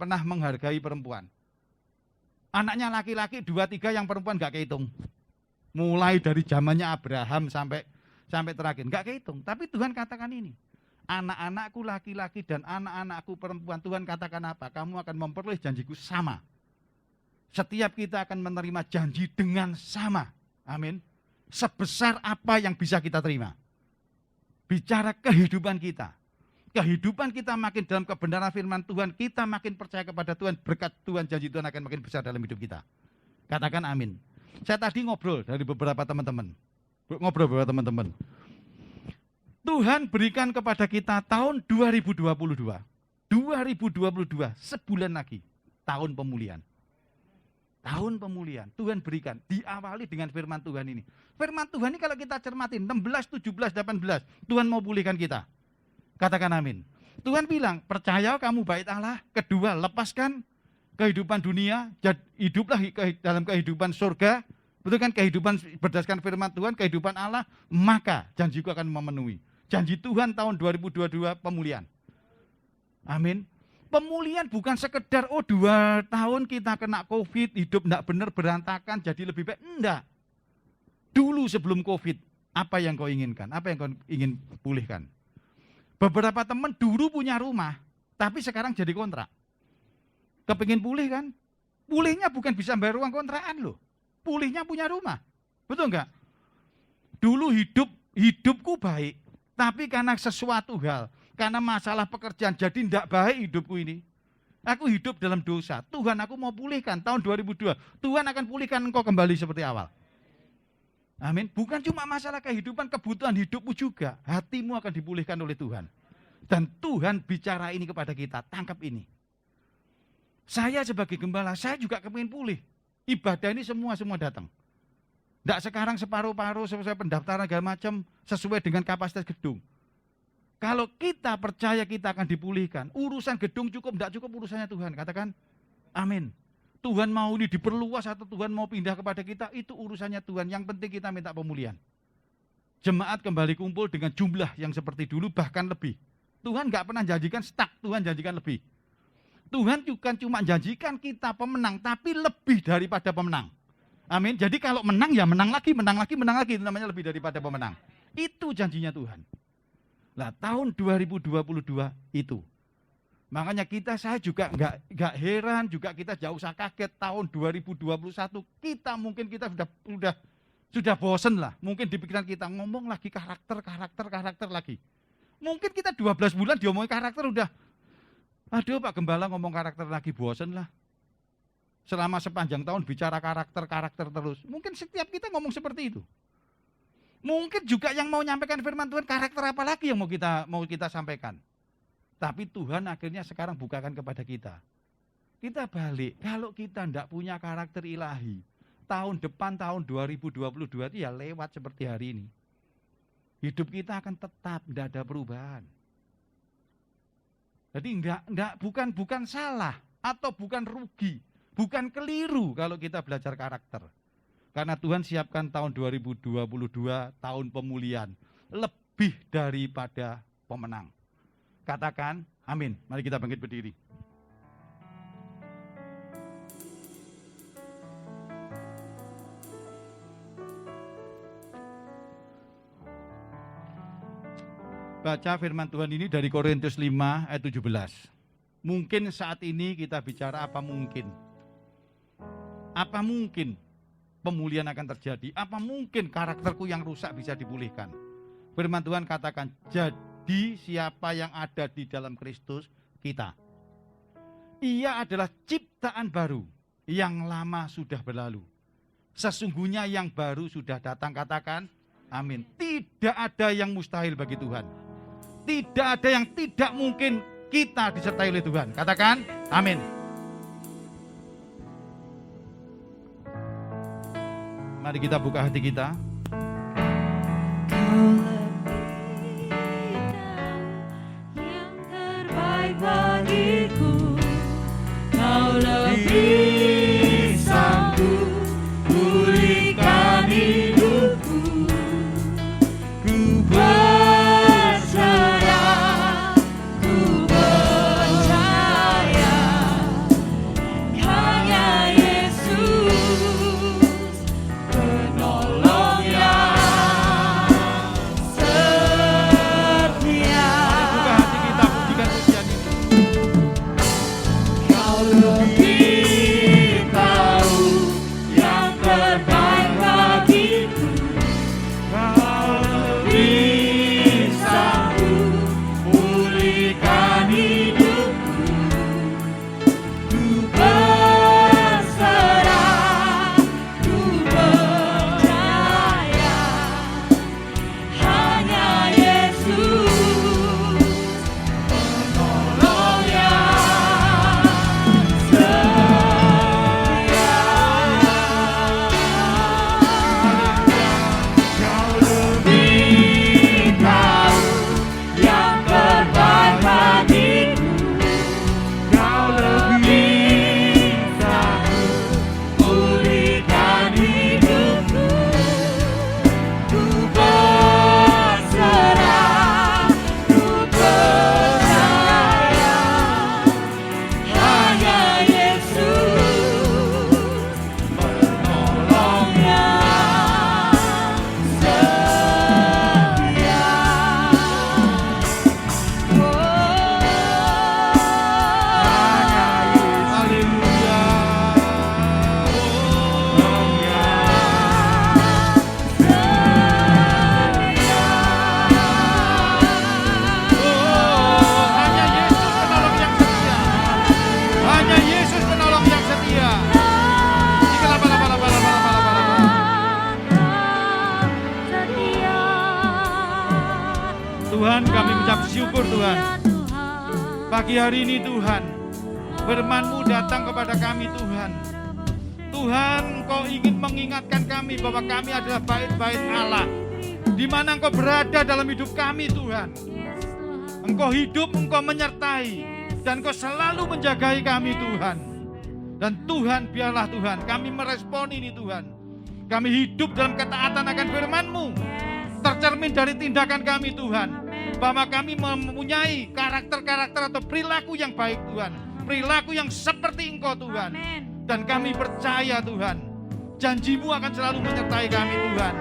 pernah menghargai perempuan. Anaknya laki-laki 2, 3, yang perempuan gak kehitung. Mulai dari zamannya Abraham sampai terakhir, enggak kehitung. Tapi Tuhan katakan ini, anak-anakku laki-laki dan anak-anakku perempuan, Tuhan katakan apa? Kamu akan memperoleh janjiku sama. Setiap kita akan menerima janji dengan sama. Amin. Sebesar apa yang bisa kita terima. Bicara kehidupan kita. Kehidupan kita makin dalam kebenaran firman Tuhan, kita makin percaya kepada Tuhan, berkat Tuhan, janji Tuhan akan makin besar dalam hidup kita. Katakan amin. Saya tadi ngobrol dari beberapa teman-teman. Tuhan berikan kepada kita tahun 2022. 2022, sebulan lagi, tahun pemulihan. Tahun pemulihan, Tuhan berikan. Diawali dengan firman Tuhan ini. Firman Tuhan ini kalau kita cermatin, 16, 17, 18, Tuhan mau pulihkan kita. Katakan amin. Tuhan bilang, percaya kamu bait Allah. Kedua, lepaskan kehidupan dunia, hiduplah dalam kehidupan surga. Betul kan, kehidupan berdasarkan firman Tuhan, kehidupan Allah, maka janjiku akan memenuhi. Janji Tuhan tahun 2022 pemulihan. Amin. Pemulihan bukan sekedar 2 tahun kita kena COVID, hidup enggak benar, berantakan, jadi lebih baik. Enggak. Dulu sebelum COVID, apa yang kau inginkan? Apa yang kau ingin pulihkan? Beberapa teman dulu punya rumah, tapi sekarang jadi kontrak. Kepingin pulih kan? Pulihnya bukan bisa bayar uang kontrakan loh. Pulihnya punya rumah. Betul enggak? Dulu hidupku baik, tapi karena sesuatu hal, karena masalah pekerjaan, jadi tidak baik hidupku ini. Aku hidup dalam dosa. Tuhan, aku mau pulihkan tahun 2002. Tuhan akan pulihkan engkau kembali seperti awal. Amin. Bukan cuma masalah kehidupan, kebutuhan hidupmu juga. Hatimu akan dipulihkan oleh Tuhan. Dan Tuhan bicara ini kepada kita, tangkap ini. Saya sebagai gembala, saya juga kepingin pulih. Ibadah ini semua datang. Tidak sekarang separuh-paruh, sesuai pendaftaran segala macam, sesuai dengan kapasitas gedung. Kalau kita percaya kita akan dipulihkan, urusan gedung cukup, tidak cukup urusannya Tuhan. Katakan, amin. Tuhan mau ini diperluas atau Tuhan mau pindah kepada kita, itu urusannya Tuhan. Yang penting kita minta pemulihan. Jemaat kembali kumpul dengan jumlah yang seperti dulu, bahkan lebih. Tuhan nggak pernah janjikan stuck, Tuhan janjikan lebih. Tuhan bukan cuma janjikan kita pemenang, tapi lebih daripada pemenang. Amin. Jadi kalau menang ya menang lagi, itu namanya lebih daripada pemenang. Itu janjinya Tuhan. Nah, tahun 2022 itu. Makanya saya juga nggak heran, juga kita jauh usah kaget tahun 2021 kita sudah bosen lah. Mungkin di pikiran kita ngomong lagi karakter lagi. Mungkin kita 12 bulan diomongin karakter udah, aduh Pak Gembala ngomong karakter lagi, bosen lah. Selama sepanjang tahun bicara karakter terus. Mungkin setiap kita ngomong seperti itu. Mungkin juga yang mau nyampaikan firman Tuhan, karakter apa lagi yang mau kita sampaikan. Tapi Tuhan akhirnya sekarang bukakan kepada kita. Kita balik, kalau kita tidak punya karakter ilahi, tahun depan, tahun 2022 itu ya lewat seperti hari ini. Hidup kita akan tetap, tidak ada perubahan. Jadi bukan salah, atau bukan rugi, bukan keliru kalau kita belajar karakter. Karena Tuhan siapkan tahun 2022, tahun pemulihan, lebih daripada pemenang. Katakan amin. Mari kita bangkit berdiri. Baca firman Tuhan ini dari Korintus 5 ayat 17. Mungkin saat ini kita bicara apa mungkin. Apa mungkin pemulihan akan terjadi? Apa mungkin karakterku yang rusak bisa dipulihkan? Firman Tuhan katakan, jadi siapa yang ada di dalam Kristus kita. Ia adalah ciptaan baru, yang lama sudah berlalu. Sesungguhnya yang baru sudah datang, katakan amin. Tidak ada yang mustahil bagi Tuhan. Tidak ada yang tidak mungkin kita disertai oleh Tuhan. Katakan amin. Mari kita buka hati kita. Kau lebih tahu yang terbaik bagiku. Kau lebih sanggup pulihkan hidupku. Ku percaya, hanya Yesus penolong. Tuhan. Pagi hari ini Tuhan, firman-Mu datang kepada kami Tuhan. Tuhan, Engkau ingin mengingatkan kami bahwa kami adalah bait-bait Allah, di mana Engkau berada dalam hidup kami Tuhan. Engkau hidup, Engkau menyertai, dan Engkau selalu menjagai kami Tuhan. Dan Tuhan, biarlah Tuhan, kami merespon ini Tuhan. Kami hidup dalam ketaatan akan firman-Mu, tercermin dari tindakan kami Tuhan, bahwa kami mempunyai karakter-karakter atau perilaku yang baik Tuhan, perilaku yang seperti Engkau Tuhan. Dan kami percaya Tuhan, janji-Mu akan selalu menyertai kami Tuhan.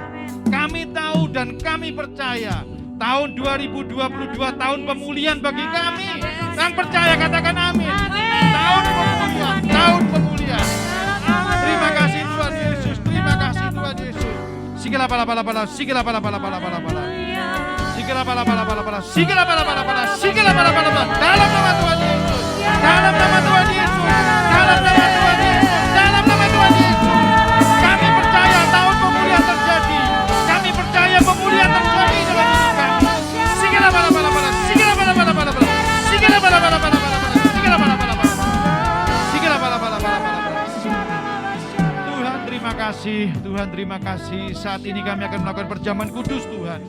Kami tahu dan kami percaya tahun 2022 tahun pemulihan bagi kami. Yang percaya katakan amin. Tahun pemulihan, tahun pemulihan. Terima kasih Tuhan Yesus, terima kasih Tuhan Yesus. Sigala pala pala pala, sigala pala pala pala pala pala. Sigala pala pala pala pala, sigala pala pala pala, sigala pala pala pala. Dalam nama Tuhan Yesus, dalam nama Tuhan Yesus, dalam nama Tuhan Yesus, dalam nama Tuhan Yesus. Kami percaya tahun pemulihan terjadi. Kami percaya pemulihan terjadi dalam hidup kami. Sigala pala pala pala, sigala pala pala pala pala, sigala pala pala pala pala pala, sigala pala pala pala, sigala pala pala pala pala. Tuhan terima kasih, Tuhan terima kasih. Saat ini kami akan melakukan perjamuan kudus Tuhan.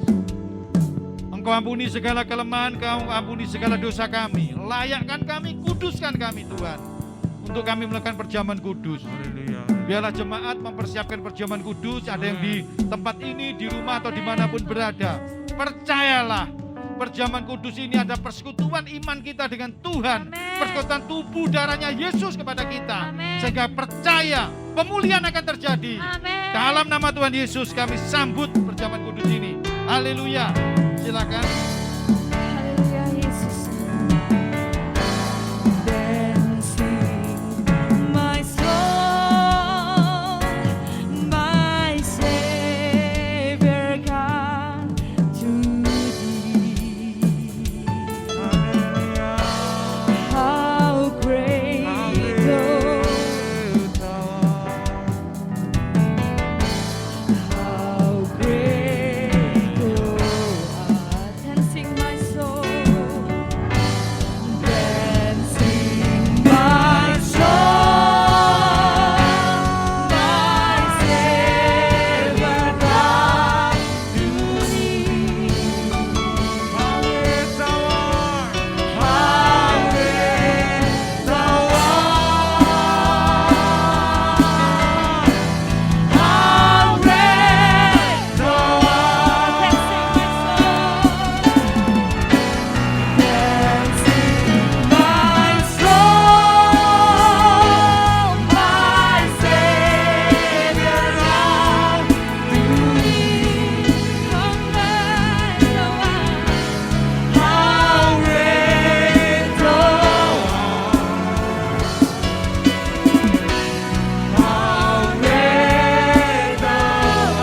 Engkau ampuni segala kelemahan, Kau ampuni segala dosa kami. Layakkan kami, kuduskan kami Tuhan, untuk kami melakukan perjamuan kudus. Biarlah jemaat mempersiapkan perjamuan kudus. Ada yang di tempat ini, di rumah atau dimanapun berada. Percayalah, perjamuan kudus ini ada persekutuan iman kita dengan Tuhan. Persekutuan tubuh darahnya Yesus kepada kita. Sehingga percaya pemulihan akan terjadi. Dalam nama Tuhan Yesus kami sambut perjamuan kudus ini. Haleluya. Silakan. Haleluya Yesus. Dancing my soul, my Savior come to thee. How great thou art. How great thou art. Dancing my soul, dancing my soul, my Savior come to thee. How great thou art, how great thou art, how great thou art. Dancing my soul, my Savior come to thee. How great thou art, how great thou art, how great thou art.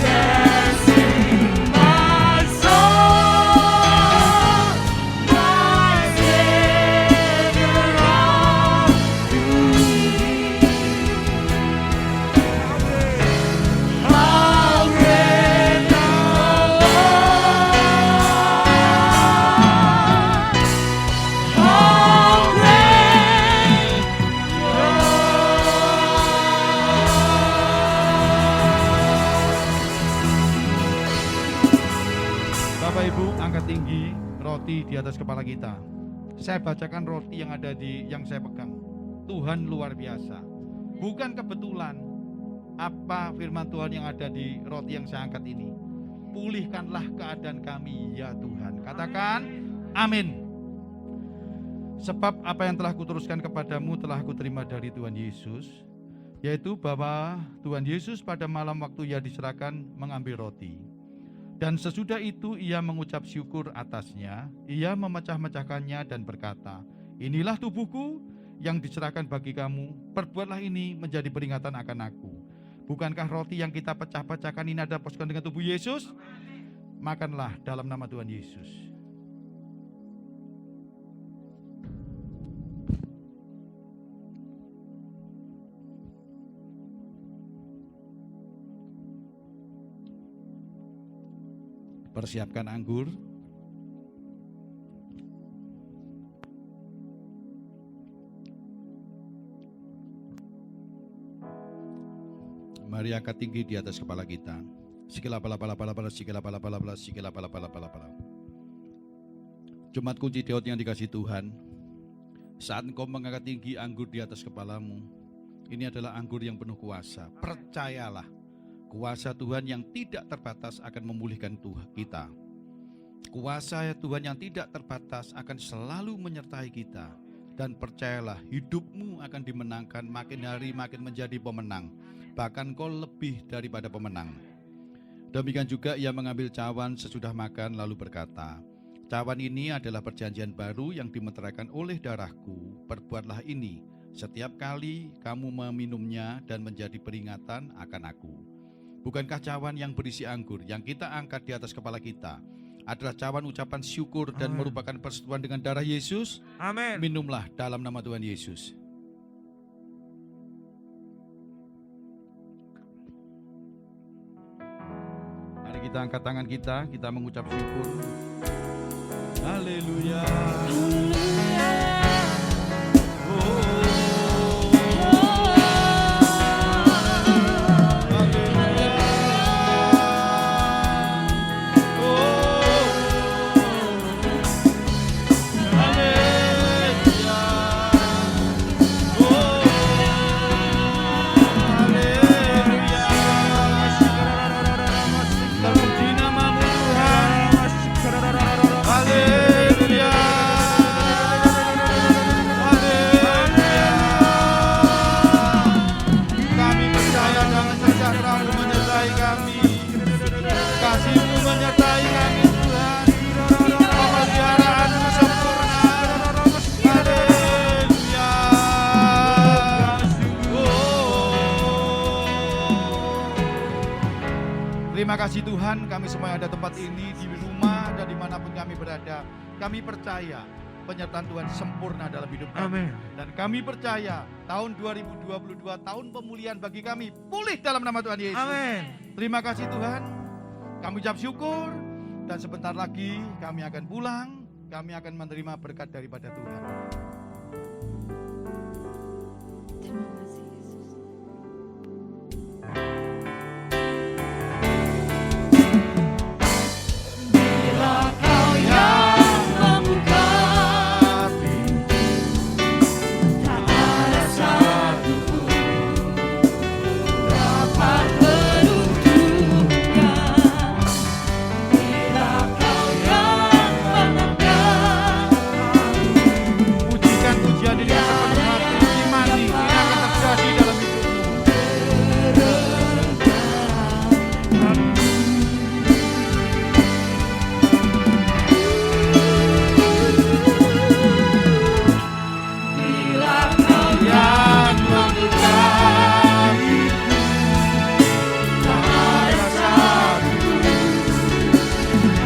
Dancing my soul, my Savior come to thee. How great thou art, how Bapak Ibu, angkat tinggi roti di atas kepala kita. Saya bacakan roti yang ada yang saya pegang. Tuhan luar biasa. Bukan kebetulan apa firman Tuhan yang ada di roti yang saya angkat ini. Pulihkanlah keadaan kami ya Tuhan. Katakan amin. Sebab apa yang telah kuteruskan kepadamu telah kuterima dari Tuhan Yesus, yaitu bahwa Tuhan Yesus pada malam waktu ia diserahkan mengambil roti. Dan sesudah itu ia mengucap syukur atasnya, ia memecah-mecahkannya dan berkata, inilah tubuhku yang diserahkan bagi kamu, perbuatlah ini menjadi peringatan akan aku. Bukankah roti yang kita pecah-pecahkan ini ada pasukan dengan tubuh Yesus? Makanlah dalam nama Tuhan Yesus. Persiapkan anggur. Mari angkat tinggi di atas kepala kita. Sikila pala pala pala pala, sikila pala pala pala, sikila pala pala pala pala. Jemaat Kunci Daud yang dikasih Tuhan, saat engkau mengangkat tinggi anggur di atas kepalamu, ini adalah anggur yang penuh kuasa. Percayalah, kuasa Tuhan yang tidak terbatas akan memulihkan Tuhan kita. Kuasa Tuhan yang tidak terbatas akan selalu menyertai kita. Dan percayalah, hidupmu akan dimenangkan, makin hari makin menjadi pemenang. Bahkan kau lebih daripada pemenang. Demikian juga ia mengambil cawan sesudah makan lalu berkata, cawan ini adalah perjanjian baru yang dimeteraikan oleh darahku. Perbuatlah ini setiap kali kamu meminumnya dan menjadi peringatan akan aku. Bukankah cawan yang berisi anggur yang kita angkat di atas kepala kita adalah cawan ucapan syukur dan Amen. merupakan persetujuan dengan darah Yesus? Amin. Minumlah dalam nama Tuhan Yesus. Mari kita angkat tangan kita mengucap syukur. Haleluya. Terima kasih Tuhan, kami semua yang ada tempat ini, di rumah dan dimanapun kami berada. Kami percaya penyertaan Tuhan sempurna dalam hidup kami. Amin. Dan kami percaya tahun 2022 tahun pemulihan bagi kami, pulih dalam nama Tuhan Yesus. Amin. Terima kasih Tuhan, kami ucap syukur. Dan sebentar lagi kami akan pulang, kami akan menerima berkat daripada Tuhan. Terima kasih Yesus. Bila kau yang membuka pintu, tak ada satu pun dapat meruntuhkan. Bila kau yang menendang, Pujikan pujian ini sepenuh hati, imani ini akan terjadi dalam hidupmu. bila kau yang membuka pintu, tak ada satu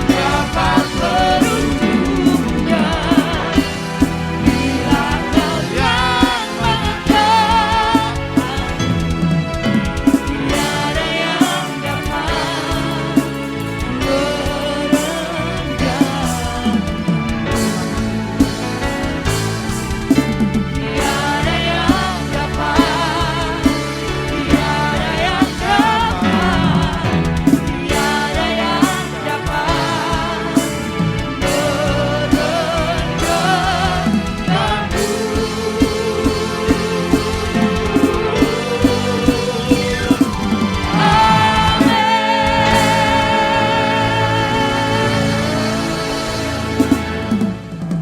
dapat meruntuhkan. Bila kau yang mengangkat, tiada yang dapat merendam. Tiada yang dapat, tiada yang dapat, tiada yang dapat merendamkanku.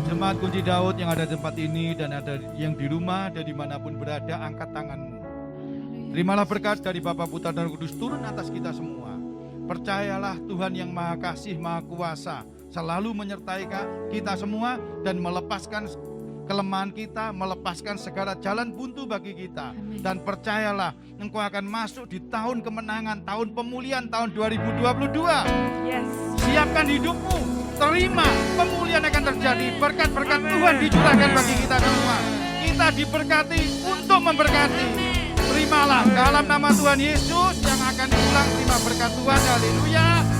Jemaat Kunci Daud yang ada di tempat ini dan ada yang di rumah dan dimanapun berada, angkat tanganmu. Terimalah berkat dari Bapa, Putra dan Roh Kudus turun atas kita semua. Percayalah Tuhan yang Maha Kasih, Maha Kuasa selalu menyertai kita semua dan melepaskan kelemahan kita, melepaskan segala jalan buntu bagi kita. Amin. Dan percayalah engkau akan masuk di tahun kemenangan, tahun pemulihan, tahun 2022. Yes. Siapkan hidupmu, terima pemulihan akan terjadi. Berkat-berkat Tuhan dicurahkan bagi kita semua. Kita diberkati untuk memberkati. Terimalah dalam nama Tuhan Yesus yang akan pulang, terima berkat Tuhan. Haleluya.